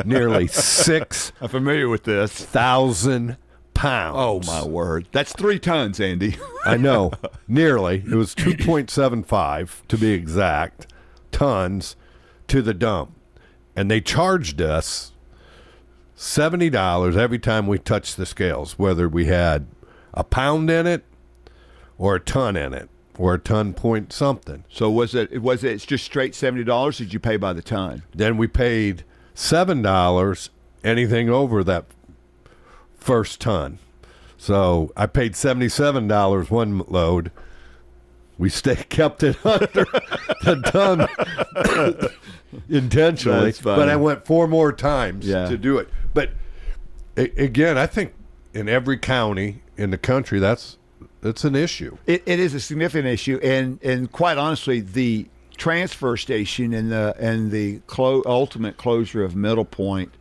nearly I'm familiar with this. 6,000 pounds. Oh, my word. That's 3 tons, Andy. I know. Nearly. It was 2.75, to be exact, tons to the dump. And they charged us $70 every time we touched the scales, whether we had a pound in it or a ton in it, or a ton point something. So was it just straight $70? Or did you pay by the ton? Then we paid $7 anything over that first ton. So I paid $77 one load. We kept it under the ton intentionally, but I went 4 more times to do it. But again, I think in every county in the country, it's an issue. It is a significant issue, and quite honestly, the transfer station and the ultimate closure of Middle Point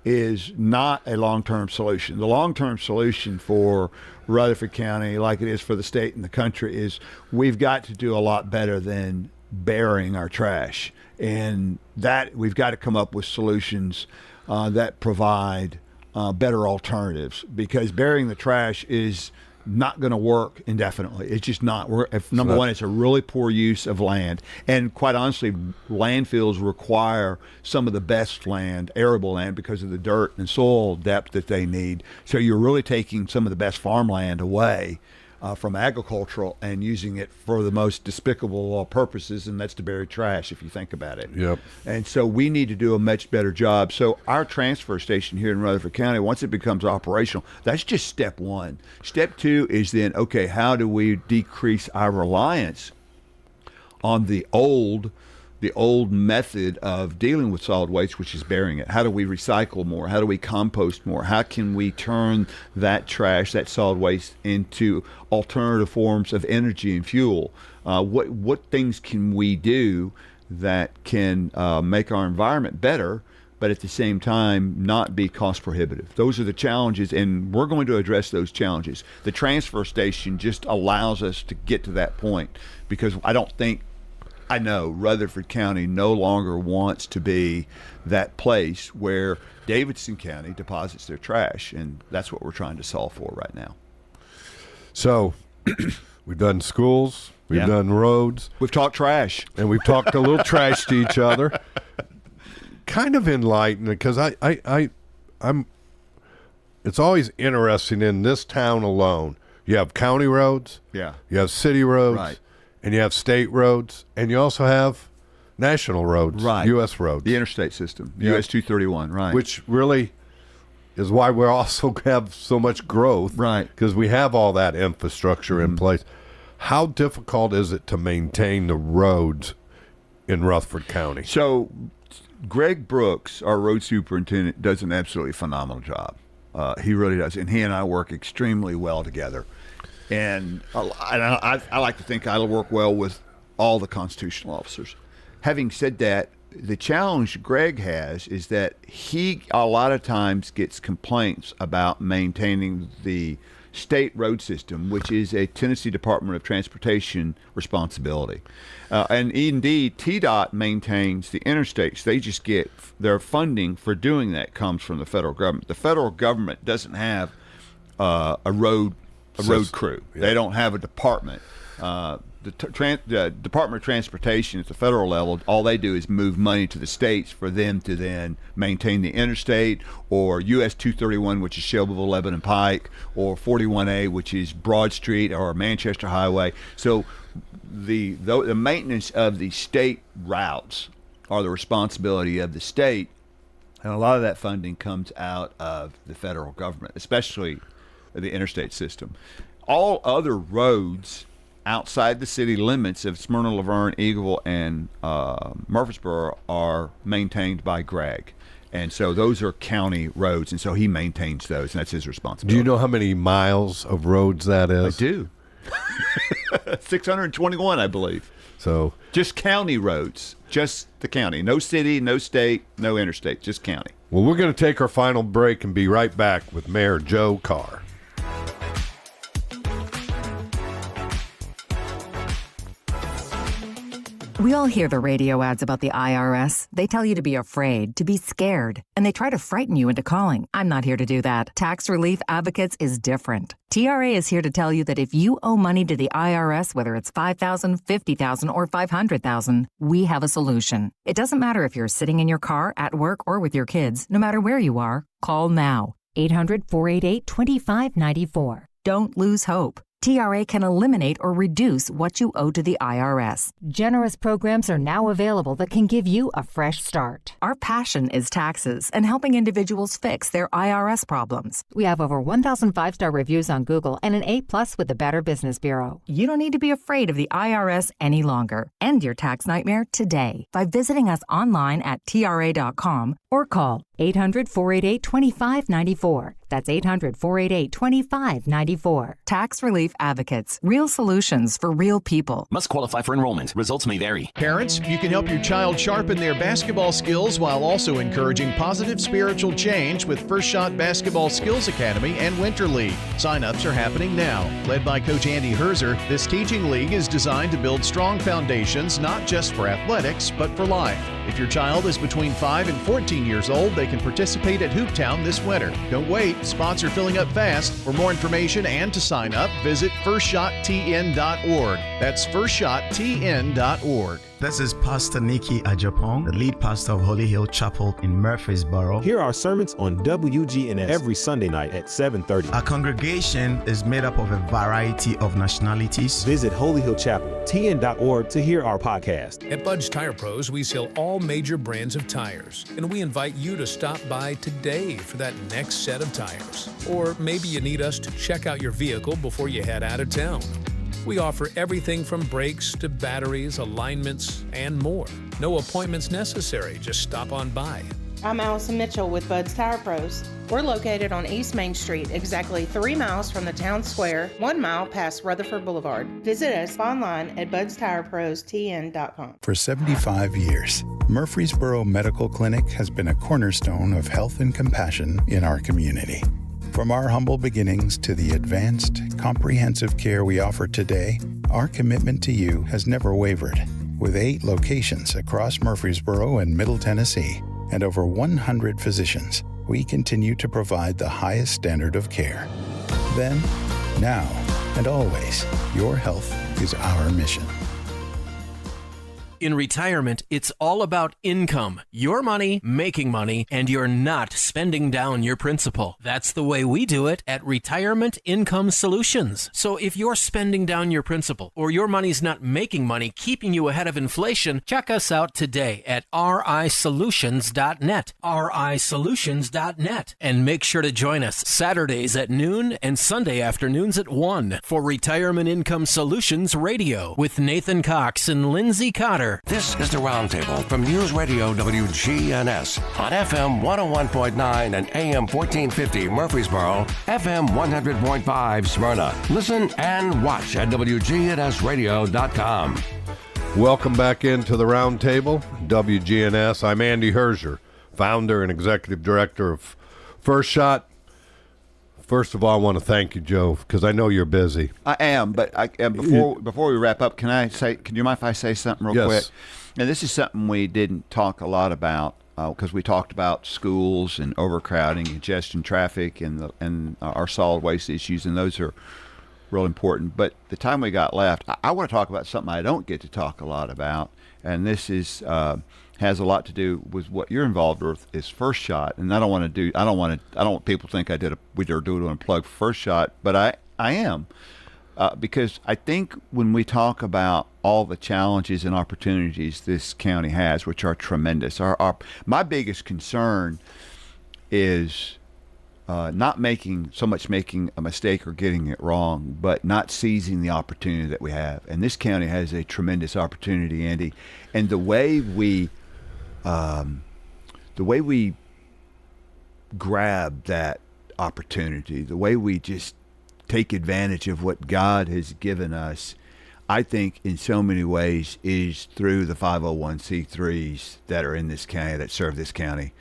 is not a long-term solution. The long-term solution for Rutherford County, like it is for the state and the country, is we've got to do a lot better than burying our trash. And that we've got to come up with solutions that provide better alternatives, because burying the trash is not going to work indefinitely. It's just not. Number one, it's a really poor use of land. And quite honestly, landfills require some of the best land, arable land, because of the dirt and soil depth that they need. So you're really taking some of the best farmland away from agricultural and using it for the most despicable purposes, and that's to bury trash, if you think about it. Yep. And so we need to do a much better job. So our transfer station here in Rutherford County, once it becomes operational, that's just step one. Step two is then, okay, how do we decrease our reliance on the old method of dealing with solid waste, which is burying it? How do we recycle more? How do we compost more? How can we turn that trash, that solid waste, into alternative forms of energy and fuel? What things can we do that can make our environment better, but at the same time not be cost prohibitive? Those are the challenges, and we're going to address those challenges. The transfer station just allows us to get to that point, because I know Rutherford County no longer wants to be that place where Davidson County deposits their trash, and that's what we're trying to solve for right now. So we've done schools, we've done roads. We've talked trash. And we've talked a little trash to each other. Kind of enlightening, because I'm it's always interesting in this town alone. You have county roads, you have city roads, right, and you have state roads, and you also have national roads, right, U.S. roads. The interstate system, U.S. 231, right. Which really is why we also have so much growth, right, because we have all that infrastructure in place. How difficult is it to maintain the roads in Rutherford County? So Greg Brooks, our road superintendent, does an absolutely phenomenal job. He really does, and he and I work extremely well together. And I like to think I work well with all the constitutional officers. Having said that, the challenge Greg has is that he a lot of times gets complaints about maintaining the state road system, which is a Tennessee Department of Transportation responsibility. And indeed, TDOT maintains the interstates. They just get their funding for doing that comes from the federal government. The federal government doesn't have a road crew. Yeah. They don't have a department. The Department of Transportation at the federal level, all they do is move money to the states for them to then maintain the interstate, or US 231, which is Shelbyville, Lebanon Pike, or 41A, which is Broad Street or Manchester Highway. So the maintenance of the state routes are the responsibility of the state, and a lot of that funding comes out of the federal government, especially the interstate system. All other roads outside the city limits of Smyrna, Laverne, Eagleville, and Murfreesboro are maintained by Greg. And so those are county roads, and so he maintains those, and that's his responsibility. Do you know how many miles of roads that is? I do. 621, I believe. So just county roads, just the county. No city, no state, no interstate, just county. Well, we're going to take our final break and be right back with Mayor Joe Carr. We all hear the radio ads about the IRS. They tell you to be afraid, to be scared, and they try to frighten you into calling. I'm not here to do that. Tax Relief Advocates is different. TRA is here to tell you that if you owe money to the IRS, whether it's $5,000, $50,000, or $500,000, we have a solution. It doesn't matter if you're sitting in your car, at work, or with your kids. No matter where you are, call now. 800-488-2594. Don't lose hope. TRA can eliminate or reduce what you owe to the IRS. Generous programs are now available that can give you a fresh start. Our passion is taxes and helping individuals fix their IRS problems. We have over 1,000 five-star reviews on Google and an A+ with the Better Business Bureau. You don't need to be afraid of the IRS any longer. End your tax nightmare today by visiting us online at TRA.com or call 800-488-2594. That's 800-488-2594. Tax Relief Advocates. Real solutions for real people. Must qualify for enrollment. Results may vary. Parents, you can help your child sharpen their basketball skills while also encouraging positive spiritual change with First Shot Basketball Skills Academy and Winter League. Sign-ups are happening now. Led by Coach Andy Herzer, this teaching league is designed to build strong foundations not just for athletics, but for life. If your child is between 5 and 14 years old, they can participate at Hooptown this winter. Don't wait. Spots are filling up fast. For more information and to sign up, visit firstshottn.org. That's firstshottn.org. This is Pastor Nikki Ajapong, the lead pastor of Holy Hill Chapel in Murfreesboro. Here are sermons on WGNS every Sunday night at 7:30. Our congregation is made up of a variety of nationalities. Visit holyhillchapeltn.org to hear our podcast. At Bud's Tire Pros, we sell all major brands of tires, and we invite you to stop by today for that next set of tires. Or maybe you need us to check out your vehicle before you head out of town. We offer everything from brakes to batteries, alignments, and more. No appointments necessary, just stop on by. I'm Allison Mitchell with Bud's Tire Pros. We're located on East Main Street, exactly 3 miles from the town square, 1 mile past Rutherford Boulevard. Visit us online at budstireprostn.com. For 75 years, Murfreesboro Medical Clinic has been a cornerstone of health and compassion in our community. From our humble beginnings to the advanced, comprehensive care we offer today, our commitment to you has never wavered. With 8 locations across Murfreesboro and Middle Tennessee and over 100 physicians, we continue to provide the highest standard of care. Then, now, and always, your health is our mission. In retirement, it's all about income. Your money, making money, and you're not spending down your principal. That's the way we do it at Retirement Income Solutions. So if you're spending down your principal or your money's not making money, keeping you ahead of inflation, check us out today at risolutions.net, risolutions.net. And make sure to join us Saturdays at noon and Sunday afternoons at 1 for Retirement Income Solutions Radio with Nathan Cox and Lindsay Cotter. This is the Roundtable from News Radio WGNS on FM 101.9 and AM 1450 Murfreesboro, FM 100.5 Smyrna. Listen and watch at wgnsradio.com. Welcome back into the Roundtable, WGNS. I'm Andy Herzer, founder and executive director of First Shot. First of all, I want to thank you, Joe, because I know you're busy. I am, but before we wrap up, can you mind if I say something real quick? And this is something we didn't talk a lot about because we talked about schools and overcrowding, congestion, traffic, and our solid waste issues, and those are real important. But the time we got left, I want to talk about something I don't get to talk a lot about, and this is has a lot to do with what you're involved with is First Shot. And I don't want people to think we are doing a plug for First Shot, but I am. Because I think when we talk about all the challenges and opportunities this county has, which are tremendous, my biggest concern is not making a mistake or getting it wrong, but not seizing the opportunity that we have. And this county has a tremendous opportunity, Andy. And the way we grab that opportunity, the way we just take advantage of what God has given us, I think in so many ways is through the 501c3s that are in this county, that serve this county.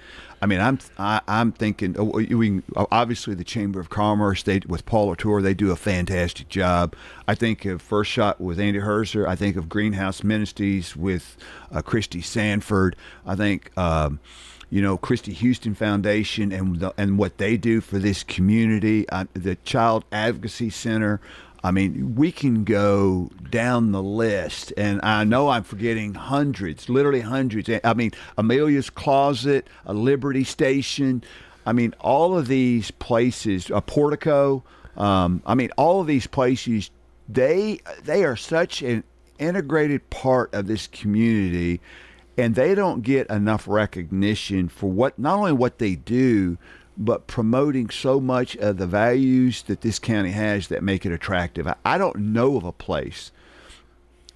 I mean, I'm thinking, obviously the Chamber of Commerce, with Paul Latour, they do a fantastic job. I think of First Shot with Andy Herzer. I think of Greenhouse Ministries with Christy Sanford. I think, Christy Houston Foundation and what they do for this community. The Child Advocacy Center. I mean, we can go down the list, and I know I'm forgetting hundreds, literally hundreds. I mean, Amelia's Closet, a Liberty Station. I mean, all of these places, a Portico. All of these places, they are such an integrated part of this community, and they don't get enough recognition for not only what they do, but promoting so much of the values that this county has that make it attractive. I don't know of a place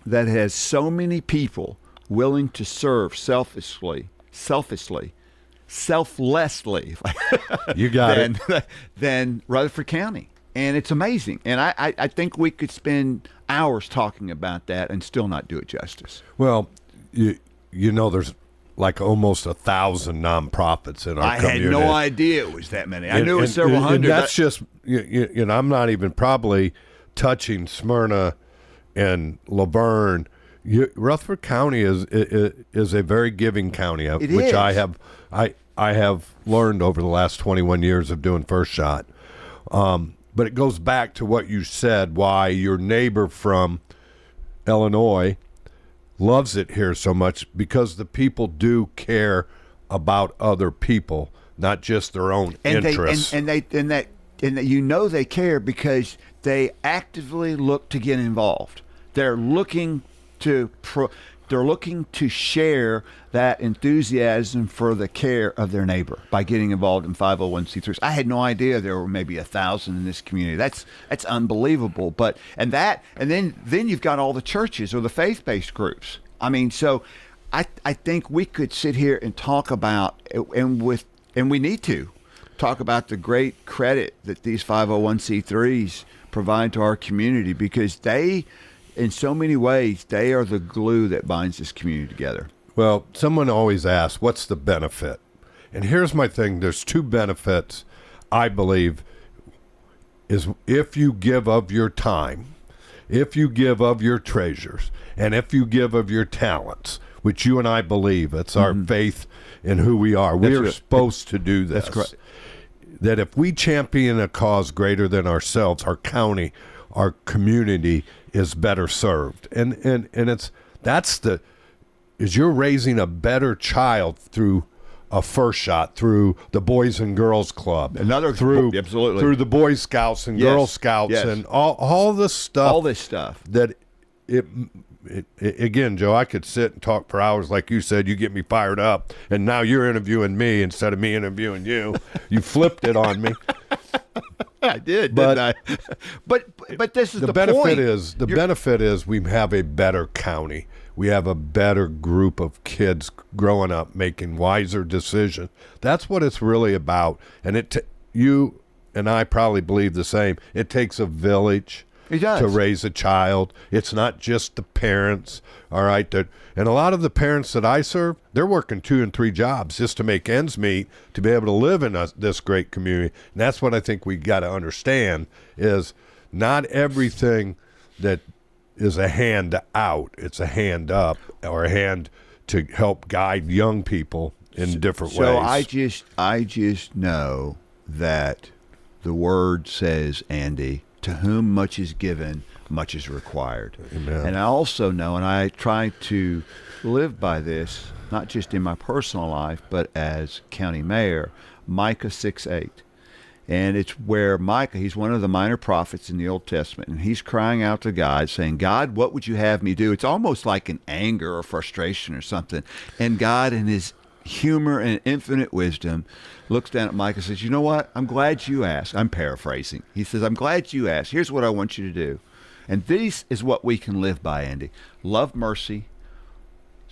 that has so many people willing to serve selflessly selflessly you got than Rutherford County. And it's amazing. And I think we could spend hours talking about that and still not do it justice. Well, you know, there's like almost 1,000 nonprofits in our community. I had no idea it was that many. I knew it was several hundred. And that's just, you know, I'm not even probably touching Smyrna and Laverne. Rutherford County is a very giving county, which I have learned over the last 21 years of doing First Shot. But it goes back to what you said, why your neighbor from Illinois loves it here so much, because the people do care about other people, not just their own interests. And you know they care because they actively look to get involved. They're looking to share that enthusiasm for the care of their neighbor by getting involved in 501c3s. I had no idea there were maybe 1,000 in this community. That's unbelievable. And then you've got all the churches or the faith-based groups. I mean, so I think we could sit here and talk about and we need to talk about the great credit that these 501c3s provide to our community, because they, in so many ways, they are the glue that binds this community together. Well, someone always asks, what's the benefit? And here's my thing. There's two benefits, I believe, is if you give of your time, if you give of your treasures, and if you give of your talents, which you and I believe, it's our faith in who we are. We are supposed to do this. That's correct. That if we champion a cause greater than ourselves, our county, our community is better served. And you're raising a better child through a First Shot, through the Boys and Girls Club, through the Boy Scouts and Girl Scouts, and all this stuff. That again, Joe, I could sit and talk for hours, like you said. You get me fired up, and now you're interviewing me instead of me interviewing you. You flipped it on me. I did, didn't I? But this is the benefit point. The benefit is we have a better county. We have a better group of kids growing up making wiser decisions. That's what it's really about. And you and I probably believe the same. It takes a village to raise a child. It's not just the parents, all right? And a lot of the parents that I serve, they're working 2 and 3 jobs just to make ends meet, to be able to live in this great community. And that's what I think we got to understand, is not everything that is a hand out, it's a hand up, or a hand to help guide young people in different ways. So I just know that the word says, Andy, to whom much is given, much is required. Amen. And I also know, and I try to live by this, not just in my personal life, but as county mayor, Micah 6:8. And it's where Micah, he's one of the minor prophets in the Old Testament, and he's crying out to God, saying, God, what would you have me do? It's almost like an anger or frustration or something. And God, in his humor and infinite wisdom, looks down at Micah and says, you know what? I'm glad you asked. I'm paraphrasing. He says, I'm glad you asked. Here's what I want you to do. And this is what we can live by, Andy. Love mercy,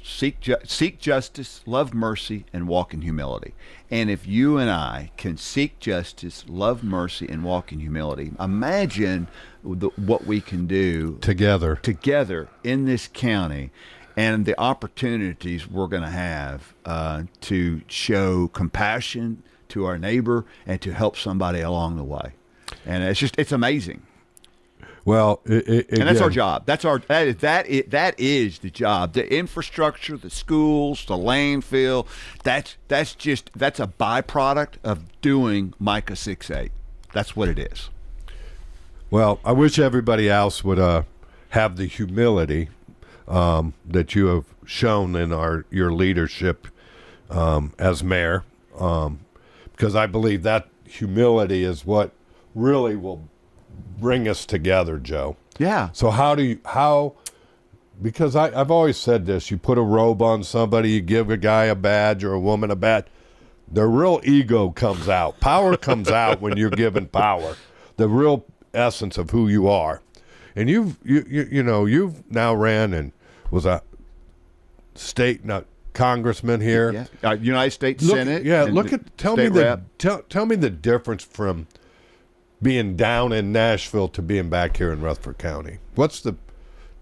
seek justice, love mercy, and walk in humility. And if you and I can seek justice, love mercy, and walk in humility, imagine what we can do together in this county, and the opportunities we're going to have to show compassion to our neighbor and to help somebody along the way. And it's amazing. Well, and that's our job. That is the job. The infrastructure, the schools, the landfill. That's a byproduct of doing Micah 6:8. That's what it is. Well, I wish everybody else would have the humility that you have shown in your leadership as mayor, because I believe that humility is what really will bring us together, Joe. Yeah. So because I've always said this, you put a robe on somebody, you give a guy a badge or a woman a badge, their real ego comes out. Power comes out when you're given power, the real essence of who you are. And you've now ran and was a state congressman here. Yeah. United States Senate. Yeah, and tell me the difference from being down in Nashville to being back here in Rutherford County. What's the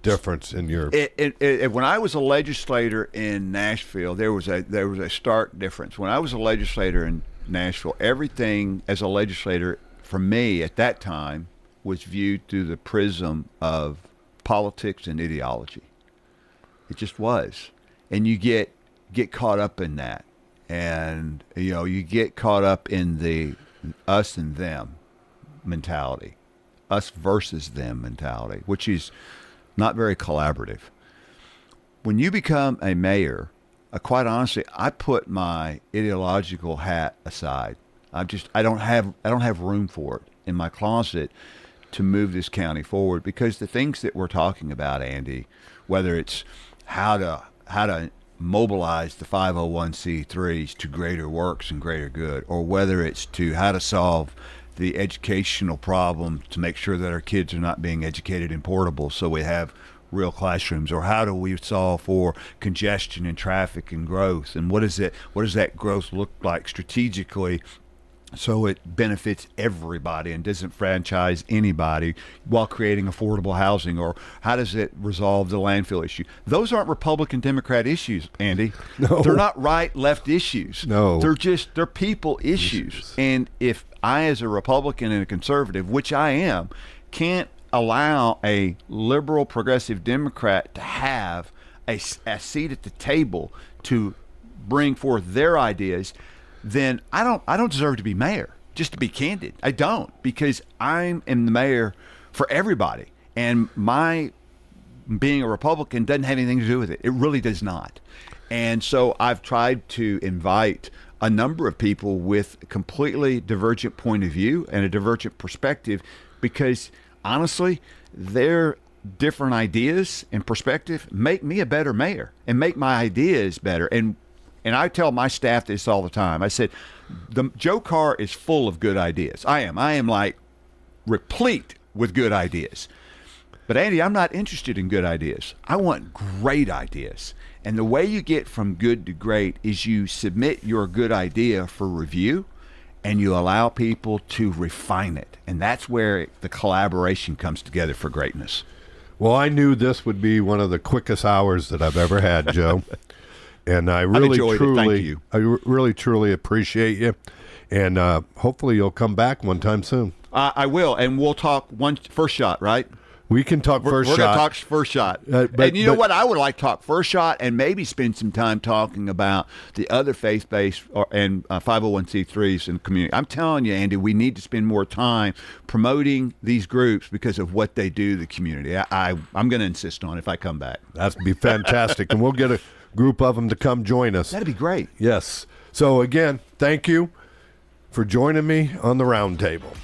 difference in your? When I was a legislator in Nashville, there was a stark difference. When I was a legislator in Nashville, everything as a legislator for me at that time was viewed through the prism of politics and ideology. It just was, and you get caught up in that, and you get caught up in the us and them mentality, us versus them mentality, which is not very collaborative. When you become a mayor, quite honestly, I put my ideological hat aside. I don't have room for it in my closet to move this county forward, because the things that we're talking about, Andy, whether it's how to mobilize the 501c3s to greater works and greater good, or whether it's to how to solve the educational problem to make sure that our kids are not being educated in portables so we have real classrooms, or how do we solve for congestion and traffic and growth, and what does that growth look like strategically so it benefits everybody and doesn't franchise anybody while creating affordable housing, or how does it resolve the landfill issue? Those aren't Republican Democrat issues, Andy. No. They're not right left issues. No. They're people issues. And if I, as a Republican and a conservative, which I am, can't allow a liberal progressive Democrat to have a seat at the table to bring forth their ideas, then I don't deserve to be mayor. Just to be candid, I don't, because I am the mayor for everybody, and my being a Republican doesn't have anything to do with it. It really does not. And so I've tried to invite a number of people with a completely divergent point of view and a divergent perspective, because honestly, their different ideas and perspective make me a better mayor and make my ideas better. And I tell my staff this all the time. I said, Joe Carr is full of good ideas. I am like replete with good ideas. But Andy, I'm not interested in good ideas. I want great ideas. And the way you get from good to great is you submit your good idea for review and you allow people to refine it. And that's where the collaboration comes together for greatness. Well, I knew this would be one of the quickest hours that I've ever had, Joe. And I really, truly appreciate you. And hopefully you'll come back one time soon. I will. And we'll talk first shot, right? We can talk first shot. We're going to talk first shot. And you know what? I would like to talk first shot and maybe spend some time talking about the other faith-based and 501c3s in the community. I'm telling you, Andy, we need to spend more time promoting these groups because of what they do to the community. I'm going to insist on it if I come back. That'd be fantastic. And we'll get a group of them to come join us. That'd be great. Yes. So again, thank you for joining me on the Roundtable.